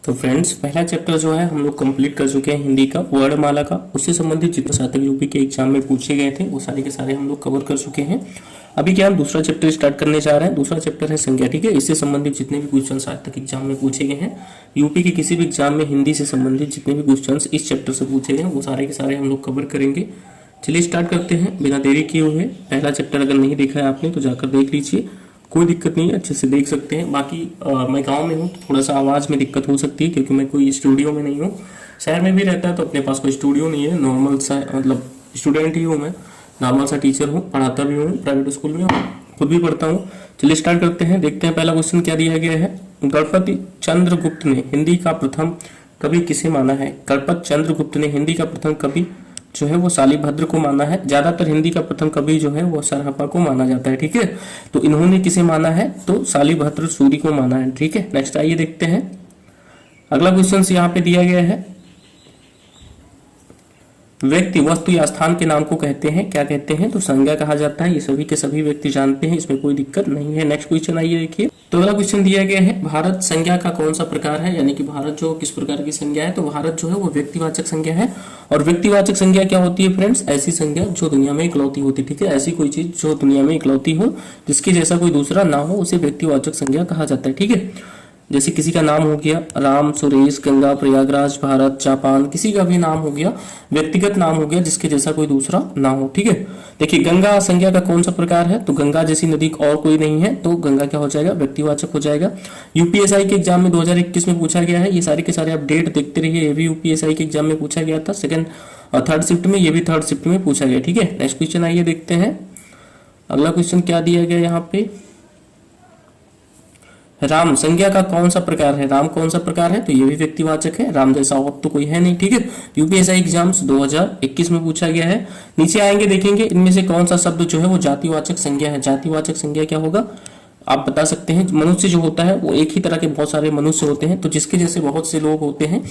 तो फ्रेंड्स, पहला चैप्टर जो है हम लोग कंप्लीट कर चुके हैं हिंदी का, वर्णमाला का। उससे संबंधित जितने सातक यूपी के एग्जाम में पूछे गए थे वो सारे के सारे हम लोग कवर कर चुके हैं। अभी क्या हम दूसरा चैप्टर स्टार्ट करने जा रहे हैं। दूसरा चैप्टर है संज्ञा, ठीक है। इससे संबंधित जितने भी क्वेश्चन आज तक एग्जाम में पूछे गए हैं, यूपी के किसी भी एग्जाम में हिंदी से संबंधित जितने भी क्वेश्चन इस चैप्टर से पूछे गए हैं वो सारे के सारे हम लोग कवर करेंगे। चलिए स्टार्ट करते हैं बिना देरी किए हुए। पहला चैप्टर अगर नहीं देखा है आपने तो जाकर देख लीजिए, कोई दिक्कत नहीं है, अच्छे से देख सकते हैं। बाकी मैं गांव में हूँ तो थोड़ा सा आवाज़ में दिक्कत हो सकती है क्योंकि मैं कोई स्टूडियो में नहीं हूँ। शहर में भी रहता है तो अपने पास कोई स्टूडियो नहीं है, नॉर्मल सा मतलब स्टूडेंट ही हूँ मैं, नॉर्मल सा टीचर हूँ, पढ़ाता भी हूँ, प्राइवेट स्कूल में खुद भी पढ़ता हूँ। चलिए स्टार्ट करते हैं, देखते हैं पहला क्वेश्चन क्या दिया गया है। गणपति चंद्रगुप्त ने हिंदी का प्रथम कवि किसे माना है? गणपत चंद्रगुप्त ने हिंदी का प्रथम कवि जो है वो शालिभद्र को माना है। ज्यादातर हिंदी का प्रथम कवि जो है वो सरहपा को माना जाता है, ठीक है। तो इन्होंने किसे माना है? तो शालिभद्र सूरी को माना है, ठीक है। नेक्स्ट आइए देखते हैं, अगला क्वेश्चन यहाँ पे दिया गया है। व्यक्ति, वस्तु या स्थान के नाम को कहते हैं, क्या कहते हैं? तो संज्ञा कहा जाता है। ये सभी के सभी व्यक्ति जानते हैं, इसमें कोई दिक्कत नहीं है। नेक्स्ट क्वेश्चन आइए देखिए। तो अगला क्वेश्चन दिया गया है, भारत संज्ञा का कौन सा प्रकार है? यानी कि भारत जो किस प्रकार की संज्ञा है? तो भारत जो है वो व्यक्तिवाचक संज्ञा है। और व्यक्तिवाचक संज्ञा क्या होती है फ्रेंड्स? ऐसी संज्ञा जो दुनिया में इकलौती होती है, ठीक है। ऐसी कोई चीज जो दुनिया में इकलौती हो, जिसके जैसा कोई दूसरा ना हो, उसे व्यक्तिवाचक संज्ञा कहा जाता है, ठीक है। जैसे किसी का नाम हो गया राम, सुरेश, गंगा, प्रयागराज, भारत, जापान, किसी का भी नाम हो गया, व्यक्तिगत नाम हो गया जिसके जैसा कोई दूसरा ना हो, ठीक है। देखिए गंगा संज्ञा का कौन सा प्रकार है? तो गंगा जैसी नदी और कोई नहीं है, तो गंगा क्या हो जाएगा? व्यक्तिवाचक हो जाएगा। यूपीएसआई के एग्जाम में 2021 में पूछा गया है, ये सारे के सारे अपडेट देखते रहिए। ये भी यूपीएसआई के एग्जाम में पूछा गया था, सेकंड और थर्ड शिफ्ट में, ये भी थर्ड शिफ्ट में पूछा गया, ठीक है। नेक्स्ट क्वेश्चन आइए देखते हैं। अगला क्वेश्चन क्या दिया गया यहाँ पे, राम संज्ञा का कौन सा प्रकार है? राम कौन सा प्रकार है? तो ये भी व्यक्तिवाचक है, राम जैसा और तो कोई है नहीं, ठीक है। यूपीएसआई एग्जाम्स 2021 में पूछा गया है। नीचे आएंगे देखेंगे इनमें से कौन सा शब्द जो है वो जातिवाचक संज्ञा है। जातिवाचक संज्ञा क्या होगा आप बता सकते हैं? मनुष्य जो होता है वो एक ही तरह के बहुत सारे मनुष्य होते हैं, तो जिसके जैसे बहुत से लोग होते हैं,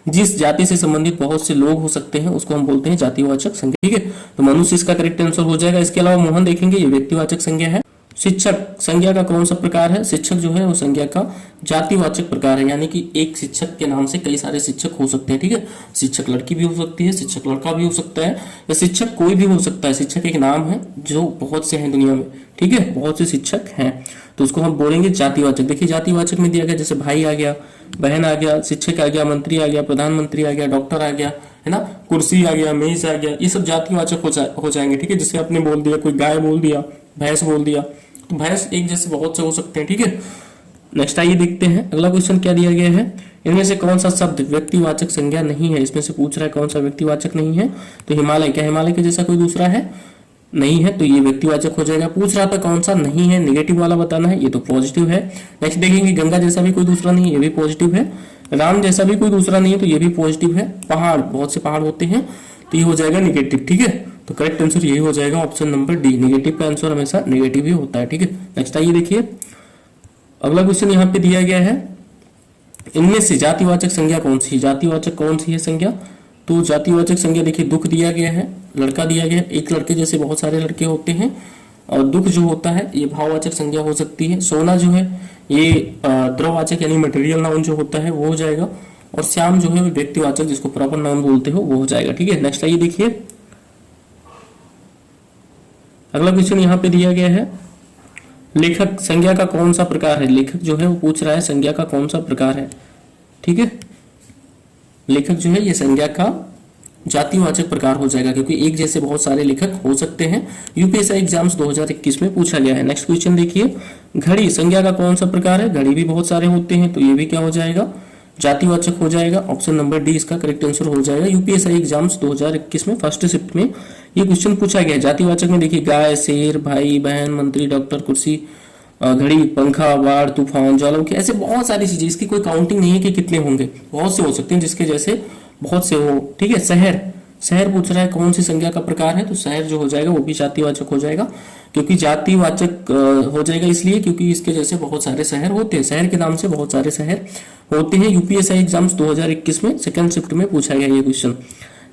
जिस जाति से संबंधित बहुत से लोग हो सकते हैं, उसको हम बोलते हैं जातिवाचक संज्ञा, ठीक है। तो मनुष्य इसका करेक्ट आंसर हो जाएगा। इसके अलावा मोहन देखेंगे, ये व्यक्तिवाचक संज्ञा है। शिक्षक संज्ञा का कौन सा प्रकार है? शिक्षक जो है वो संज्ञा का जातिवाचक प्रकार है, यानी कि एक शिक्षक के नाम से कई सारे शिक्षक हो सकते हैं, ठीक है। शिक्षक लड़की भी हो सकती है, शिक्षक लड़का भी हो सकता है, या शिक्षक कोई भी हो सकता है। शिक्षक एक नाम है जो बहुत से हैं दुनिया में, ठीक है, बहुत से शिक्षक हैं, तो उसको हम बोलेंगे जातिवाचक। देखिए जातिवाचक में दिया गया जैसे भाई आ गया, बहन आ गया, शिक्षक आ गया, मंत्री आ गया, प्रधानमंत्री आ गया, डॉक्टर आ गया, है ना, कुर्सी आ गया, मेज आ गया, ये सब जातिवाचक हो जाएंगे, ठीक है। जिसे आपने बोल दिया, कोई गाय बोल दिया, भैंस बोल दिया, तो भैंस एक जैसे बहुत से हो सकते हैं, ठीक है। नेक्स्ट आइए देखते हैं, अगला क्वेश्चन क्या दिया गया है। इनमें से कौन सा शब्द व्यक्तिवाचक संज्ञा नहीं है? इसमें से पूछ रहा है कौन सा व्यक्तिवाचक नहीं है। तो हिमालय, क्या हिमालय के जैसा कोई दूसरा है? नहीं है, तो ये व्यक्तिवाचक हो जाएगा। पूछ रहा था कौन सा नहीं है, नेगेटिव वाला बताना है, ये तो पॉजिटिव है। नेक्स्ट देखेंगे गंगा जैसा भी कोई दूसरा नहीं है, ये भी पॉजिटिव है। राम जैसा भी कोई दूसरा नहीं है, तो ये भी पॉजिटिव है। पहाड़, बहुत से पहाड़ होते हैं, तो ये हो जाएगा निगेटिव, ठीक है। तो करेक्ट आंसर यही हो जाएगा ऑप्शन नंबर डी। निगेटिव का आंसर हमेशा निगेटिव ही होता है, ठीक है। नेक्स्ट आइए देखिए, अगला क्वेश्चन यहाँ पे दिया गया है, इनमें से जातिवाचक संज्ञा कौन सी? जातिवाचक कौन सी है संज्ञा? तो जातिवाचक संज्ञा देखिए दुख दिया गया है, लड़का दिया गया है, एक लड़के जैसे बहुत सारे लड़के होते हैं, और दुख जो होता है ये भाववाचक संज्ञा हो सकती है। सोना जो है ये द्रववाचक यानी मटेरियल नाउन जो होता है वो हो जाएगा, और श्याम जो है व्यक्तिवाचक जिसको प्रॉपर नाउन बोलते हो वो हो जाएगा, ठीक है। नेक्स्ट आइए देखिए, अगला क्वेश्चन यहाँ पे दिया गया है, लेखक संज्ञा का कौन सा प्रकार है? लेखक जो है वो पूछ रहा है संज्ञा का कौन सा प्रकार है, ठीक है। लेखक जो है ये संज्ञा का जातिवाचक प्रकार हो जाएगा, क्योंकि एक जैसे बहुत सारे लेखक हो सकते हैं। यूपीएसआई एग्जाम्स 2021 में पूछा गया है। नेक्स्ट क्वेश्चन देखिए, घड़ी संज्ञा का कौन सा प्रकार है? घड़ी भी बहुत सारे होते हैं, तो ये भी क्या हो जाएगा? जातिवाचक हो जाएगा। ऑप्शन नंबर डी इसका करेक्ट आंसर हो जाएगा। यूपीएसआई एग्जाम्स 2021 में फर्स्ट शिफ्ट में ये क्वेश्चन पूछा गया। जातिवाचक में देखिए गाय, शेर, भाई, बहन, मंत्री, डॉक्टर, कुर्सी, घड़ी, पंखा, बाढ़, तूफान, ज्वालामुखी, ऐसे बहुत सारी चीजें, इसकी कोई काउंटिंग नहीं है कि कितने होंगे, बहुत से हो सकते हैं जिसके जैसे बहुत से हो, ठीक है। शहर, शहर पूछ रहा है कौन सी संज्ञा का प्रकार है? तो शहर जो हो जाएगा वो भी जातिवाचक हो जाएगा, क्योंकि जातिवाचक हो जाएगा इसलिए क्योंकि इसके जैसे बहुत सारे शहर होते हैं, शहर के नाम से बहुत सारे शहर होते हैं। यूपीएसआई एग्जाम्स 2021 में सेकंड शिफ्ट में पूछा गया ये क्वेश्चन।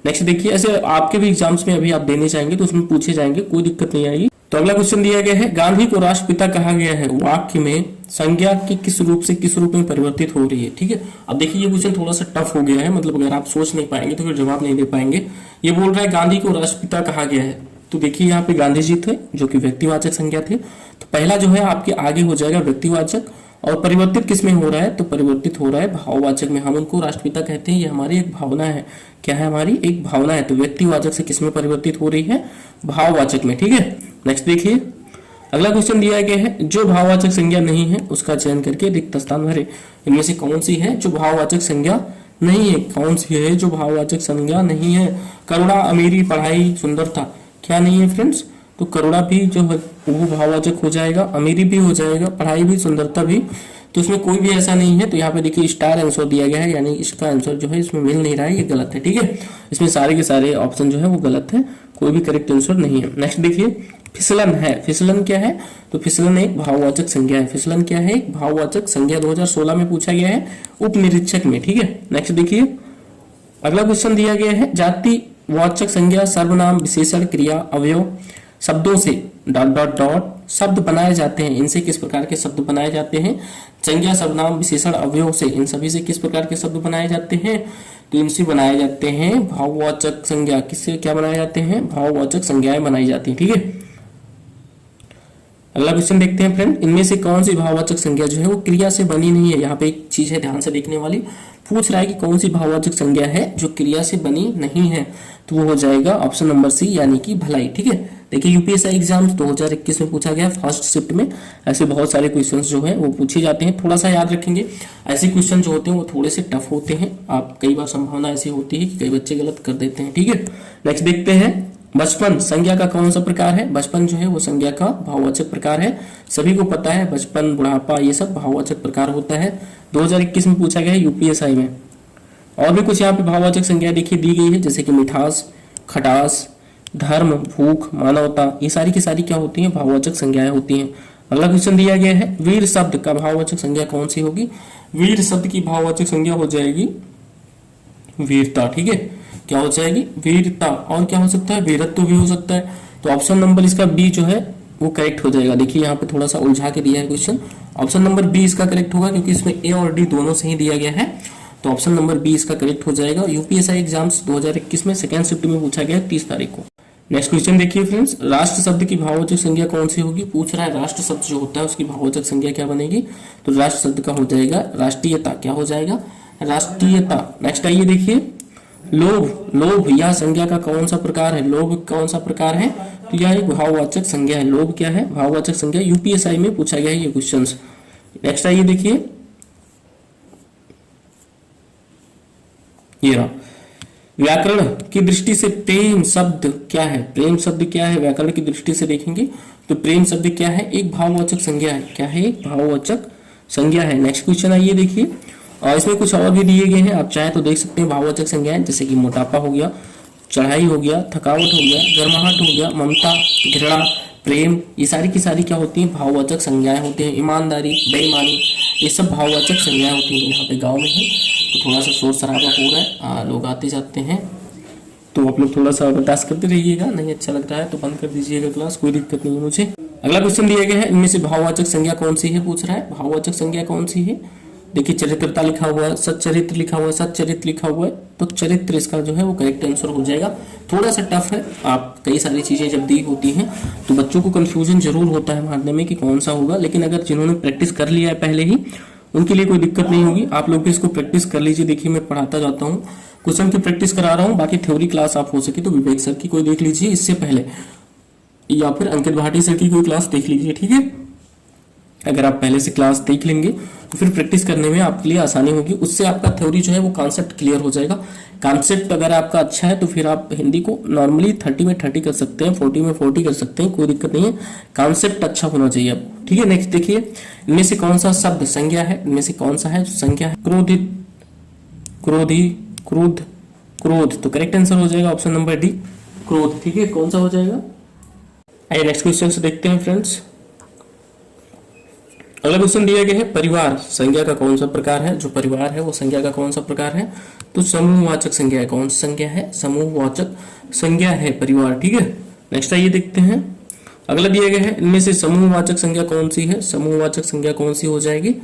नेक्स्ट देखिए, ऐसे आपके भी एग्जाम्स में अभी आप देने जाएंगे तो उसमें पूछे जाएंगे, कोई दिक्कत नहीं आएगी। तो अगला क्वेश्चन दिया गया है, गांधी को राष्ट्रपिता कहा गया है, वाक्य में संज्ञा की किस रूप से किस रूप में परिवर्तित हो रही है। ठीक है, अब देखिए ये क्वेश्चन थोड़ा सा टफ हो गया है, मतलब अगर आप सोच नहीं पाएंगे तो फिर जवाब नहीं दे पाएंगे। ये बोल रहा है गांधी को राष्ट्रपिता कहा गया है, तो देखिए यहाँ पे गांधी जी थे जो कि व्यक्तिवाचक संज्ञा थे, तो पहला जो है आपके आगे हो जाएगा व्यक्तिवाचक, और परिवर्तित किस में हो रहा है, तो परिवर्तित हो रहा है भाववाचक में। हम उनको राष्ट्रपिता कहते हैं, ये हमारी एक भावना है। क्या है, हमारी एक भावना है। तो व्यक्तिवाचक से किस में परिवर्तित हो रही है, भाववाचक में। ठीक है, नेक्स्ट देखिए अगला क्वेश्चन दिया गया है, जो भाववाचक संज्ञा नहीं है उसका चयन करके रिक्त स्थान भरे। इनमें से कौन सी है जो भाववाचक संज्ञा नहीं है, कौन सी है जो भाववाचक संज्ञा नहीं है। करुणा, अमीरी, पढ़ाई, सुंदरता, क्या नहीं है फ्रेंड्स, तो करुणा भी जो है वो भाववाचक हो जाएगा, अमीरी भी हो जाएगा, पढ़ाई भी, सुंदरता भी, तो इसमें कोई भी ऐसा नहीं है। तो यहाँ पे देखिए स्टार आंसर दिया गया है, यानी इसका आंसर जो है इसमें मिल नहीं रहा है, ये गलत है। ठीक है, इसमें सारे के सारे ऑप्शन जो है वो गलत है, कोई भी करेक्ट आंसर नहीं है। नेक्स्ट देखिए फिसलन है, फिसलन क्या है, तो फिसलन एक भाववाचक संज्ञा है। फिसलन क्या है, एक भाववाचक संज्ञा, 2016 में पूछा गया है उप निरीक्षक में। ठीक है, नेक्स्ट देखिए अगला क्वेश्चन दिया गया है, जाति वाचक संज्ञा सर्वनाम विशेषण क्रिया अवयव शब्दों से डॉट डॉट डॉट शब्द बनाए जाते हैं, इनसे किस प्रकार के शब्द बनाए जाते हैं। संज्ञा, सर्वनाम, विशेषण, अवयव से इन सभी से किस प्रकार के शब्द बनाए जाते हैं, तो इनसे बनाए जाते हैं भाववाचक संज्ञा। किससे क्या बनाए जाते हैं, भाववाचक संज्ञाएं बनाई जाती हैं। ठीक है, अगला क्वेश्चन देखते हैं फ्रेंड, इनमें से कौन सी भाववाचक संज्ञा जो है वो क्रिया से बनी नहीं है। यहाँ पे एक चीज है ध्यान से देखने वाली, पूछ रहा है कि कौन सी भाववाचक संज्ञा है जो क्रिया से बनी नहीं है, तो वो हो जाएगा ऑप्शन नंबर सी, यानी कि भलाई। ठीक है, देखिए यूपीएससी एग्जाम 2021 में पूछा गया फर्स्ट शिफ्ट में, ऐसे बहुत सारे क्वेश्चंस जो है वो पूछे जाते हैं, थोड़ा सा याद रखेंगे। ऐसे क्वेश्चन जो होते हैं वो थोड़े से टफ होते हैं, आप कई बार संभावना ऐसी होती है कि कई बच्चे गलत कर देते हैं। ठीक है, नेक्स्ट देखते हैं, बचपन संज्ञा का कौन सा प्रकार है। बचपन जो है वो संज्ञा का भाववाचक प्रकार है, सभी को पता है, बचपन, बुढ़ापा, ये सब भाववाचक प्रकार होता है। 2021 में पूछा गया है यूपीएससी में। और भी कुछ यहाँ पे भाववाचक संज्ञा देखिए दी गई है, जैसे कि मिठास, खटास, धर्म, भूख, मानवता, ये सारी की सारी क्या होती हैं, भाववाचक संज्ञाएं होती हैं। अगला क्वेश्चन दिया गया है, वीर शब्द का भाववाचक संज्ञा कौन सी होगी। वीर शब्द की भाववाचक संज्ञा हो जाएगी वीरता। ठीक है, क्या हो जाएगी, वीरता। और क्या हो सकता है, वीरत्व भी हो सकता है। तो ऑप्शन नंबर इसका बी जो है वो करेक्ट हो जाएगा। देखिए यहाँ पे थोड़ा सा उलझा के दिया है क्वेश्चन, ऑप्शन नंबर बी इसका करेक्ट होगा, क्योंकि इसमें ए और डी दोनों से ही दिया गया है, तो ऑप्शन नंबर बी इसका करेक्ट हो जाएगा। यूपीएससी एग्जाम्स 2021 में सेकेंड शिफ्ट में पूछा गया 30 तारीख को। नेक्स्ट क्वेश्चन देखिए फ्रेंड्स, राष्ट्र शब्द की भाववाचक संज्ञा कौन सी होगी। पूछ रहा है राष्ट्र शब्द जो होता है उसकी भाववाचक संज्ञा क्या बनेगी, तो राष्ट्र शब्द का हो जाएगा राष्ट्रीयता। क्या हो जाएगा, राष्ट्रीयता। नेक्स्ट आइए देखिए, लोभ, लोभ यह संज्ञा का कौन सा प्रकार है। लोभ कौन सा प्रकार है, तो यह एक भाववाचक संज्ञा है। लोभ क्या है, भाववाचक संज्ञा, यूपीएससी में पूछा गया है ये क्वेश्चन। नेक्स्ट आइए देखिए, ये रहा, व्याकरण की दृष्टि से प्रेम शब्द क्या है। प्रेम शब्द क्या है, व्याकरण की दृष्टि से देखेंगे तो प्रेम शब्द क्या है, एक भाववाचक संज्ञा है। क्या है, एक भाववाचक संज्ञा है। नेक्स्ट क्वेश्चन आइए देखिए, और इसमें कुछ और भी दिए गए हैं, आप चाहे तो देख सकते हैं भाववाचक संज्ञाएं, जैसे कि मोटापा हो गया, चढ़ाई हो गया, थकावट हो गया, गर्माहट हो गया, ममता, घृणा, प्रेम, ये सारी की सारी क्या होती हैं, भाववाचक संज्ञाएं होती हैं। ईमानदारी, बेईमानी, ये सब भाववाचक संज्ञाएं होती हैं। यहाँ पे गाँव में है तो थोड़ा सा शोर शराबा हो रहा है, लोग आते जाते हैं, तो आप लोग थोड़ा सा बर्दाश्त करते रहिएगा, नहीं अच्छा लग रहा है तो बंद कर दीजिएगा क्लास, कोई दिक्कत नहीं है मुझे। अगला क्वेश्चन दिया गया है, इनमें से भाववाचक संज्ञा कौन सी है, पूछ रहा है भाववाचक संज्ञा कौन सी है। देखिए चरित्रता लिखा हुआ है, सच्चरित्र लिखा हुआ है, सच्चरित्र लिखा हुआ है, तो चरित्र इसका जो है वो करेक्ट आंसर हो जाएगा। थोड़ा सा टफ है, आप कई सारी चीजें जब दी होती हैं तो बच्चों को कंफ्यूजन जरूर होता है मानने में कि कौन सा होगा, लेकिन अगर जिन्होंने प्रैक्टिस कर लिया है पहले ही उनके लिए कोई दिक्कत नहीं होगी। आप लोग भी इसको प्रैक्टिस कर लीजिए। देखिए मैं पढ़ाता जाता हूँ, क्वेश्चन की प्रैक्टिस करा रहा हूँ, बाकी थ्योरी क्लास आप हो सके तो विवेक सर की कोई देख लीजिए इससे पहले, या फिर अंकित भाटी सर की कोई क्लास देख लीजिए। ठीक है, अगर आप पहले से क्लास देख लेंगे तो फिर प्रैक्टिस करने में आपके लिए आसानी होगी, उससे आपका थ्योरी जो है वो कॉन्सेप्ट क्लियर हो जाएगा। कॉन्सेप्ट अगर आपका अच्छा है तो फिर आप हिंदी को नॉर्मली 30 में 30 कर सकते हैं, 40 में 40 कर सकते हैं, कोई दिक्कत नहीं है, कॉन्सेप्ट अच्छा होना चाहिए आपको। ठीक है, नेक्स्ट देखिए, इनमें से कौन सा शब्द संज्ञा है, इनमें से कौन सा है जो संज्ञा है। क्रोधित, क्रोधी, क्रोध, क्रोध, तो करेक्ट आंसर हो जाएगा ऑप्शन नंबर डी, क्रोध। ठीक है, कौन सा हो जाएगा। आइए नेक्स्ट क्वेश्चन से देखते हैं फ्रेंड्स। अगला क्वेश्चन दिया गया है, परिवार संज्ञा का कौन सा प्रकार है। जो परिवार है वो संज्ञा का कौन सा प्रकार है, तो समूहवाचक संज्ञा है। कौन सा संज्ञा है, समूहवाचक संज्ञा है परिवार। ठीक है, नेक्स्ट आइए देखते हैं, अगला दिया गया है, इनमें से समूहवाचक संज्ञा कौन सी है? समूहवाचक संज्ञा कौन सी हो जाएगी?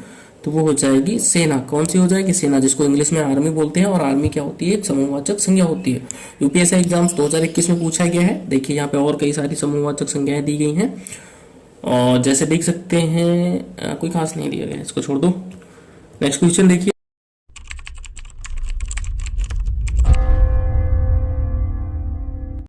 तो वो हो जाएगी सेना। कौन सी हो जाएगी? सेना, जिसको इंग्लिश में आर्मी बोलते हैं। और आर्मी क्या होती है? एक समूहवाचक संज्ञा होती है। यूपीएससी एग्जाम्स 2021 में पूछा गया है। देखिए यहाँ पे और कई सारी समूहवाचक संज्ञाएं दी गई हैं, और जैसे देख सकते हैं कोई खास नहीं दिया गया है, इसको छोड़ दो। नेक्स्ट क्वेश्चन देखिए।